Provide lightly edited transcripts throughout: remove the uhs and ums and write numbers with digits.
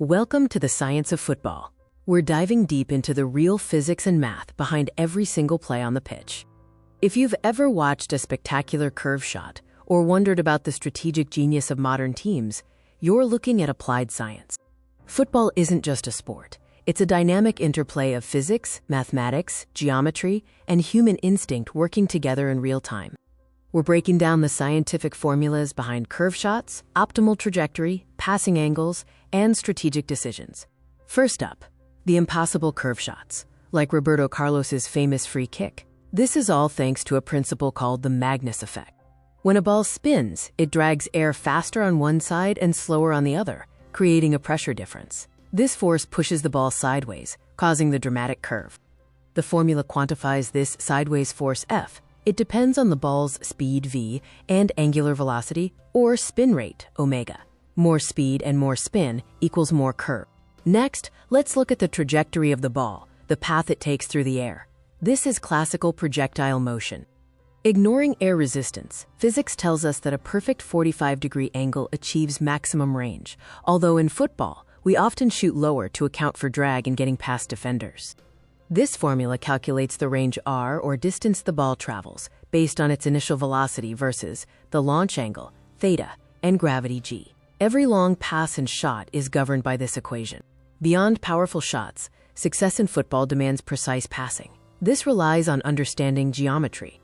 Welcome to the science of football. We're diving deep into the real physics and math behind every single play on the pitch. If you've ever watched a spectacular curve shot or wondered about the strategic genius of modern teams, you're looking at applied science. Football isn't just a sport. It's a dynamic interplay of physics, mathematics, geometry, and human instinct working together in real time. We're breaking down the scientific formulas behind curve shots, optimal trajectory, passing angles, and strategic decisions. First up, the impossible curve shots, like Roberto Carlos's famous free kick. This is all thanks to a principle called the Magnus effect. When a ball spins, it drags air faster on one side and slower on the other, creating a pressure difference. This force pushes the ball sideways, causing the dramatic curve. The formula quantifies this sideways force F. It depends on the ball's speed, v, and angular velocity, or spin rate, omega. More speed and more spin equals more curve. Next, let's look at the trajectory of the ball, the path it takes through the air. This is classical projectile motion. Ignoring air resistance, physics tells us that a perfect 45-degree angle achieves maximum range, although in football, we often shoot lower to account for drag in getting past defenders. This formula calculates the range r, or distance the ball travels, based on its initial velocity versus the launch angle, theta, and gravity g. Every long pass and shot is governed by this equation. Beyond powerful shots, success in football demands precise passing. This relies on understanding geometry.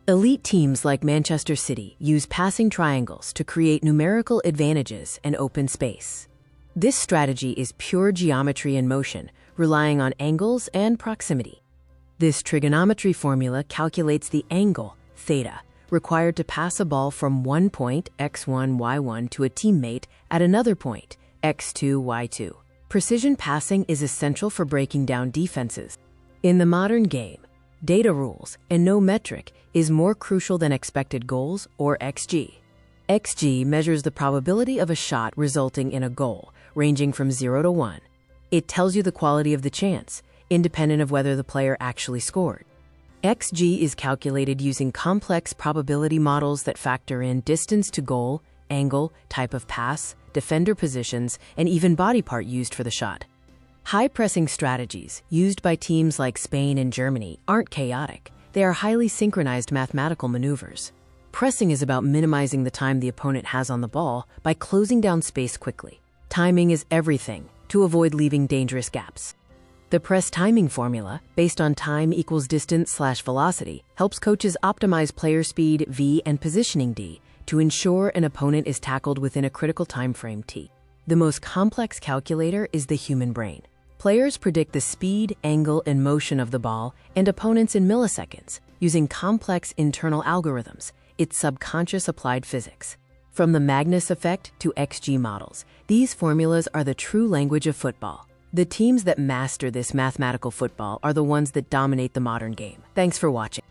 Elite teams like Manchester City use passing triangles to create numerical advantages and open space. This strategy is pure geometry in motion, relying on angles and proximity. This trigonometry formula calculates the angle, theta, required to pass a ball from one point, x1, y1, to a teammate at another point, x2, y2. Precision passing is essential for breaking down defenses. In the modern game, data rules and no metric is more crucial than expected goals, or XG. XG measures the probability of a shot resulting in a goal, ranging from 0 to 1. It tells you the quality of the chance, independent of whether the player actually scored. XG is calculated using complex probability models that factor in distance to goal, angle, type of pass, defender positions, and even body part used for the shot. High-pressing strategies, used by teams like Spain and Germany, aren't chaotic. They are highly synchronized mathematical maneuvers. Pressing is about minimizing the time the opponent has on the ball by closing down space quickly. Timing is everything, to avoid leaving dangerous gaps. The press timing formula, based on time equals distance/velocity, helps coaches optimize player speed, v, and positioning, d, to ensure an opponent is tackled within a critical time frame, t. The most complex calculator is the human brain. Players predict the speed, angle, and motion of the ball and opponents in milliseconds, using complex internal algorithms. It's subconscious applied physics. From the Magnus effect to XG models, these formulas are the true language of football. The teams that master this mathematical football are the ones that dominate the modern game. Thanks for watching.